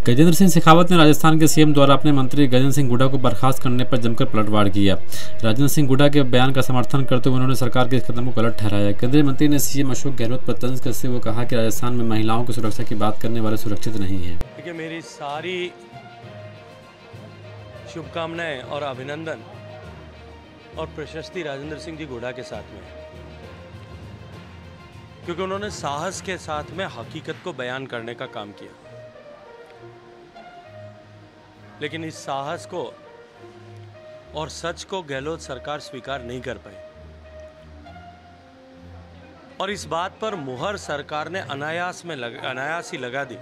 गजेंद्र सिंह शेखावत ने राजस्थान के सीएम द्वारा अपने मंत्री गजेंद्र सिंह हुड्डा को बर्खास्त करने पर जमकर पलटवार किया। राजेंद्र सिंह हुड्डा के बयान का समर्थन करते हुए उन्होंने सरकार के इस कदम को गलत ठहराया। केंद्रीय मंत्री ने सीएम अशोक गहलोत पर तंज कसते हुए कहा कि राजस्थान में महिलाओं की सुरक्षा की बात करने वाले सुरक्षित नहीं है। देखिए, मेरी सारी शुभकामनाएं और अभिनंदन और प्रशस्ति राजेंद्र सिंह जी हुड्डा के साथ में, क्योंकि उन्होंने साहस के साथ में हकीकत को बयान करने का काम किया। लेकिन इस साहस को और सच को गहलोत सरकार स्वीकार नहीं कर पाई और इस बात पर मुहर सरकार ने अनायास ही लगा दी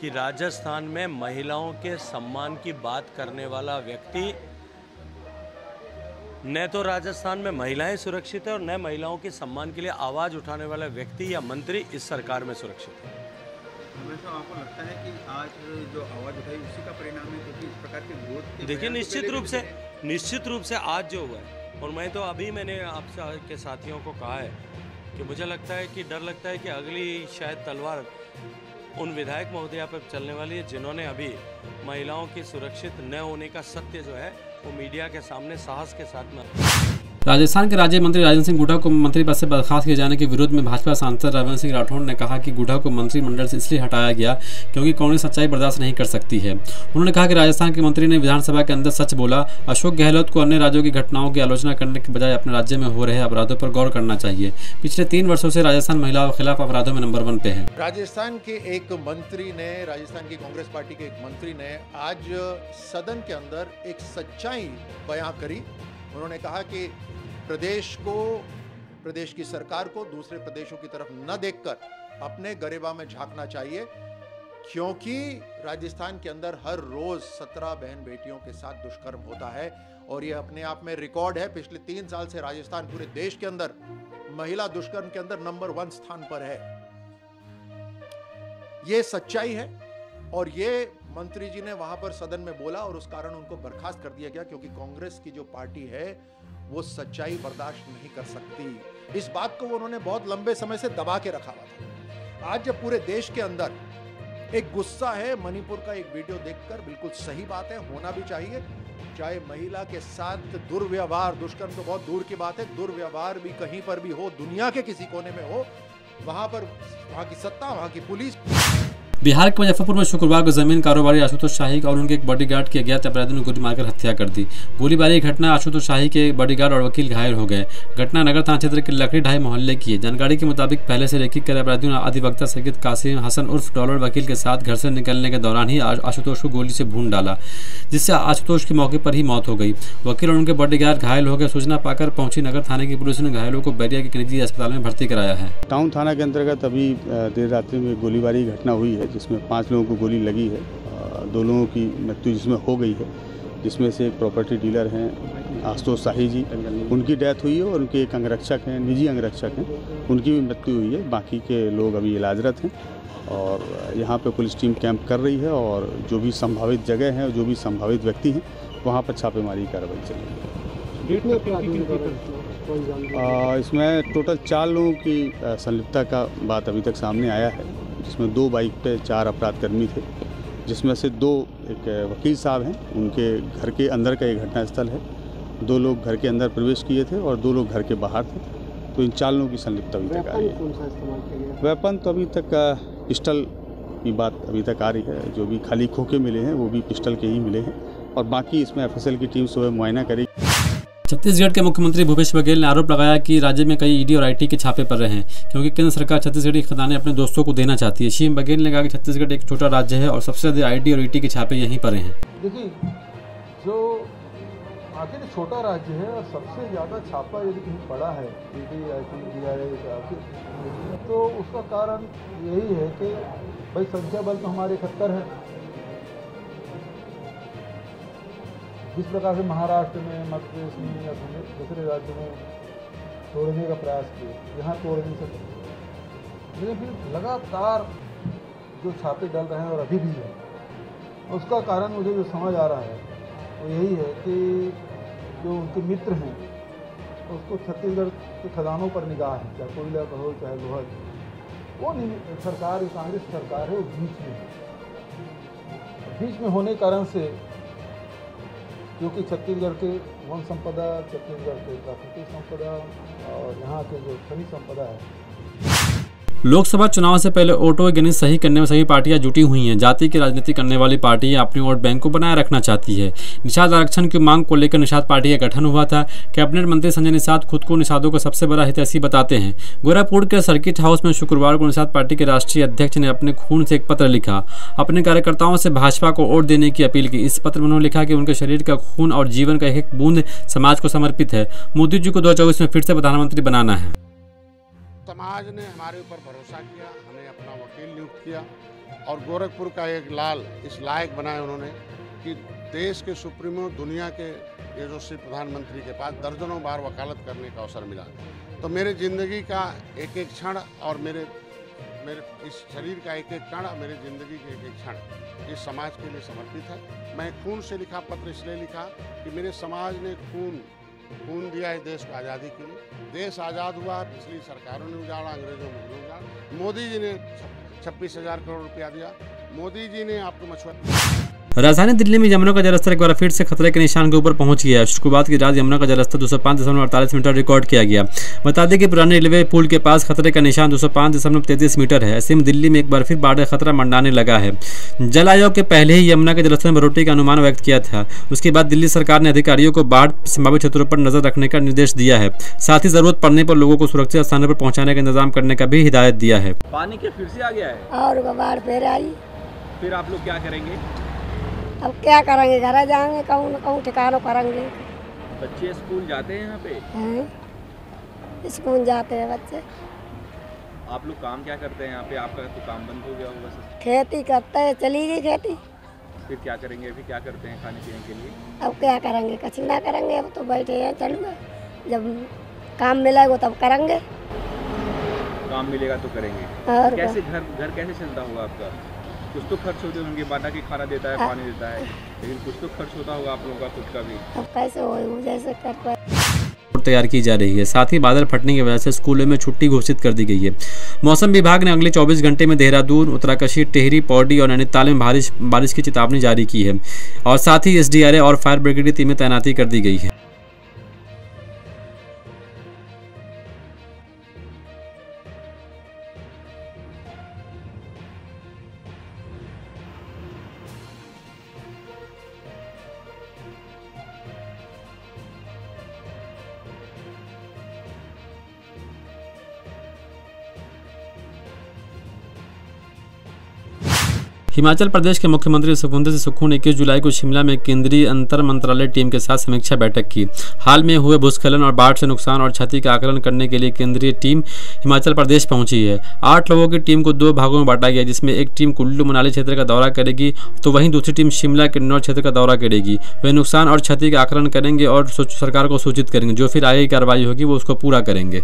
कि राजस्थान में महिलाओं के सम्मान की बात करने वाला व्यक्ति, न तो राजस्थान में महिलाएं सुरक्षित है और न महिलाओं के सम्मान के लिए आवाज उठाने वाला व्यक्ति या मंत्री इस सरकार में सुरक्षित है। हमेशा आपको लगता है कि आज जो आवाज उठाई उसी का परिणाम है, क्योंकि इस प्रकार के विरोध? देखिए, निश्चित रूप से आज जो हुआ है, और मैं तो अभी मैंने आपसे के साथियों को कहा है कि मुझे लगता है कि डर लगता है कि अगली शायद तलवार उन विधायक महोदया पर चलने वाली है जिन्होंने अभी महिलाओं की सुरक्षित न होने का सत्य जो है वो मीडिया के सामने साहस के साथ में। राजस्थान के राज्य मंत्री राजेंद्र सिंह हुड्डा को मंत्री पद से बर्खास्त किए जाने के विरोध में भाजपा सांसद रविंद्र सिंह राठौड़ ने कहा कि हुड्डा को मंत्रिमंडल से इसलिए हटाया गया क्योंकि कांग्रेस सच्चाई बर्दाश्त नहीं कर सकती है। उन्होंने कहा कि राजस्थान के मंत्री ने विधानसभा के अंदर सच बोला। अशोक गहलोत को अन्य राज्यों की घटनाओं की आलोचना करने के बजाय अपने राज्य में हो रहे अपराधों पर गौर करना चाहिए। पिछले 3 वर्षों से राजस्थान महिलाओं के खिलाफ अपराधों में नंबर 1 पे है। राजस्थान के एक मंत्री ने, राजस्थान की कांग्रेस पार्टी के एक मंत्री ने आज सदन के अंदर एक सच्चाई बयां करी। उन्होंने कहा कि प्रदेश की सरकार को दूसरे प्रदेशों की तरफ न देखकर अपने गरेबा में झांकना चाहिए, क्योंकि राजस्थान के अंदर हर रोज 17 बहन बेटियों के साथ दुष्कर्म होता है और ये अपने आप में रिकॉर्ड है। पिछले 3 साल से राजस्थान पूरे देश के अंदर महिला दुष्कर्म के अंदर नंबर 1 स्थान पर है। ये सच्चाई है और ये मंत्री जी ने वहां पर सदन में बोला और उस कारण उनको बर्खास्त कर दिया गया, क्योंकि कांग्रेस की जो पार्टी है वो सच्चाई बर्दाश्त नहीं कर सकती। इस बात को उन्होंने बहुत लंबे समय से दबा के रखा हुआ था। आज जब पूरे देश के अंदर एक गुस्सा है मणिपुर का एक वीडियो देखकर, बिल्कुल सही बात है, होना भी चाहिए। चाहे महिला के साथ दुर्व्यवहार, दुष्कर्म तो बहुत दूर की बात है, दुर्व्यवहार भी कहीं पर भी हो, दुनिया के किसी कोने में हो, वहां की सत्ता, वहां की पुलिस। बिहार के मुजफ्फरपुर में शुक्रवार को जमीन कारोबारी आशुतोष शाही और उनके एक बॉडीगार्ड की अज्ञात अपराधियों ने गोली मारकर हत्या कर दी। गोलीबारी की घटना आशुतोष शाही के बॉडीगार्ड और वकील घायल हो गए। घटना नगर थाना क्षेत्र के लकड़ी ढाई मोहल्ले की है। जानकारी के मुताबिक पहले से रेकी कर अपराधियों ने अधिवक्ता सैयद कासिम हसन उर्फ डॉलर वकील के साथ घर से निकलने के दौरान ही आशुतोष को गोली से भून डाला, जिससे आशुतोष की मौके पर ही मौत हो गई। वकील और उनके बॉडीगार्ड घायल हो गए। सूचना पाकर पहुंची नगर थाने की पुलिस ने घायलों को बैरिया के निजी अस्पताल में भर्ती कराया है। टाउन थाना के अंतर्गत अभी देर रात्रि में गोलीबारी घटना हुई है, जिसमें 5 लोगों को गोली लगी है। 2 लोगों की मृत्यु जिसमें हो गई है, जिसमें से एक प्रॉपर्टी डीलर हैं आशुतोष शाही जी, उनकी डेथ हुई है और उनके एक अंगरक्षक हैं, निजी अंगरक्षक हैं, उनकी भी मृत्यु हुई है। बाकी के लोग अभी इलाजरत हैं और यहाँ पे पुलिस टीम कैंप कर रही है और जो भी संभावित जगह हैं, जो भी संभावित व्यक्ति हैं, वहाँ पर छापेमारी कार्रवाई चल रही है। इसमें टोटल 4 लोगों की संलिप्तता का बात अभी तक सामने आया है, जिसमें 2 बाइक पे 4 अपराधकर्मी थे, जिसमें से 2 एक वकील साहब हैं, उनके घर के अंदर का एक घटनास्थल है। 2 लोग घर के अंदर प्रवेश किए थे और 2 लोग घर के बाहर थे। तो इन 4 लोगों की संलिप्तता अभी तक आ रही है। वेपन तो अभी तक पिस्टल की बात अभी तक आ रही है। जो भी खाली खोखे मिले हैं वो भी पिस्टल के ही मिले हैं और बाकी इसमें एफएसएल की टीम सुबह मुआयना करेगी। छत्तीसगढ़ के मुख्यमंत्री भूपेश बघेल ने आरोप लगाया कि राज्य में कई ईडी और आईटी के छापे पड़ रहे हैं, क्योंकि केंद्र सरकार छत्तीसगढ़ी खजाने अपने दोस्तों को देना चाहती है। सीएम बघेल ने कहा कि छत्तीसगढ़ एक छोटा राज्य है और सबसे ज्यादा आईटी और ईटी के छापे यहीं पड़े हैं। देखिए, जो आखिर छोटा राज्य है और सबसे ज़्यादा छापा यदि कहीं पड़ा है ईडी, आईटी, डीआरआई, तो उसका कारण यही है कि भाई संख्या बल तो हमारे 71 है। जिस प्रकार से महाराष्ट्र में, मध्य प्रदेश में या दूसरे राज्यों में तोड़ने का प्रयास किए, यहाँ तोड़ नहीं सकते। लेकिन फिर लगातार जो छापे डल रहे हैं और अभी भी है, उसका कारण मुझे जो समझ आ रहा है वो यही है कि जो उनके मित्र हैं उसको छत्तीसगढ़ के खजानों पर निगाह है, चाहे कोयला का हो चाहे लोहा, वो नहीं सरकार, कांग्रेस सरकार है, वो बीच में है। बीच में होने के कारण से क्योंकि छत्तीसगढ़ के वन संपदा, छत्तीसगढ़ के प्राकृतिक संपदा और यहाँ के जो खनिज संपदा है। लोकसभा चुनाव से पहले वोटों की गिनती सही करने में सभी पार्टियां जुटी हुई हैं। जाति की राजनीति करने वाली पार्टियां अपनी वोट बैंक को बनाए रखना चाहती है। निषाद आरक्षण की मांग को लेकर निषाद पार्टी का गठन हुआ था। कैबिनेट मंत्री संजय निषाद खुद को निषादों का सबसे बड़ा हितैषी बताते हैं। गोरखपुर के सर्किट हाउस में शुक्रवार को निषाद पार्टी के राष्ट्रीय अध्यक्ष ने अपने खून से एक पत्र लिखा, अपने कार्यकर्ताओं से भाजपा को वोट देने की अपील की। इस पत्र में उन्होंने लिखा कि उनके शरीर का खून और जीवन का एक बूंद समाज को समर्पित है। मोदी जी को 2024 में फिर से प्रधानमंत्री बनाना है। समाज ने हमारे ऊपर भरोसा किया, हमें अपना वकील नियुक्त किया और गोरखपुर का एक लाल इस लायक बनाया उन्होंने कि देश के सुप्रीमो, दुनिया के यशस्वी प्रधानमंत्री के पास दर्जनों बार वकालत करने का अवसर मिला। तो मेरे ज़िंदगी का एक एक क्षण और मेरे इस शरीर का एक एक कण, मेरे ज़िंदगी के एक एक क्षण इस समाज के लिए समर्पित है। मैं खून से लिखा पत्र इसलिए लिखा कि मेरे समाज ने खून दिया है देश को आज़ादी के लिए। देश आज़ाद हुआ, पिछली सरकारों ने उजाड़ा, अंग्रेजों ने उजाड़ा। मोदी जी ने 26,000 करोड़ रुपया दिया। मोदी जी ने आपको मछुआरा। राजधानी दिल्ली में यमुना का जलस्तर एक बार फिर से खतरे के निशान के ऊपर पहुंच गया है। शुक्रवार की रात यमुना का जलस्तर 205.48 मीटर रिकॉर्ड किया गया। बता दें कि पुराने रेलवे पुल के पास खतरे का निशान 205.33 मीटर है। ऐसे में दिल्ली में एक बार फिर बाढ़ का खतरा मंडाने लगा है। जल आयोग के पहले ही यमुना के जलस्तर में बढ़ोतरी का अनुमान व्यक्त किया था। उसके बाद दिल्ली सरकार ने अधिकारियों को बाढ़ संभावित क्षेत्रों पर नजर रखने का निर्देश दिया है। साथ ही जरूरत पड़ने पर लोगों को सुरक्षित स्थानों पर पहुंचाने का इंतजाम करने का भी हिदायत दिया है। पानी के फिर से आ गया है और बाढ़ फिर आई। फिर आप लोग क्या करेंगे? अब क्या करेंगे, घर जाएंगे, कहूँ न कहूँ ठिकानों करेंगे। बच्चे स्कूल जाते हैं यहाँ पे? हैं, स्कूल जाते हैं बच्चे। आप लोग काम क्या करते हैं यहाँ पे? आपका तो काम बंद हो गया होगा सब। खेती करते हैं, चली गई खेती। फिर क्या करेंगे? अभी क्या करते हैं खाने पीने के लिए? अब क्या करेंगे, कुछ ना करेंगे। अब तो बैठे हैं, चलूँगा। जब काम मिलेगा तब करेंगे। काम मिलेगा तो करेंगे। और कैसे घर कैसे चलता होगा आपका? कुछ तो खर्च होते होंगे, बाटा की खाना देता है, पानी देता है, लेकिन कुछ तो खर्च होता होगा आप लोगों का खुद का भी। अब कैसे हो, जैसे कर पाए। तैयार की जा रही है। साथ ही बादल फटने की वजह से स्कूलों में छुट्टी घोषित कर दी गई है। मौसम विभाग ने अगले 24 घंटे में देहरादून, उत्तराकाशी, टिहरी, पौड़ी और नैनीताल में बारिश की चेतावनी जारी की है और साथ ही SDRA और फायर ब्रिगेड की टीमें तैनाती कर दी गई है। हिमाचल प्रदेश के मुख्यमंत्री सुखविंदर सिंह सुक्खू ने 21 जुलाई को शिमला में केंद्रीय अंतर मंत्रालय टीम के साथ समीक्षा बैठक की। हाल में हुए भूस्खलन और बाढ़ से नुकसान और क्षति का आकलन करने के लिए केंद्रीय टीम हिमाचल प्रदेश पहुंची है। 8 लोगों की टीम को 2 भागों में बांटा गया, जिसमें एक टीम कुल्लू मनाली क्षेत्र का दौरा करेगी तो वहीं दूसरी टीम शिमला किन्नौर क्षेत्र का दौरा करेगी। वे नुकसान और क्षति का आकलन करेंगे और सरकार को सूचित करेंगे। जो फिर आगे की कार्रवाई होगी वो उसको पूरा करेंगे।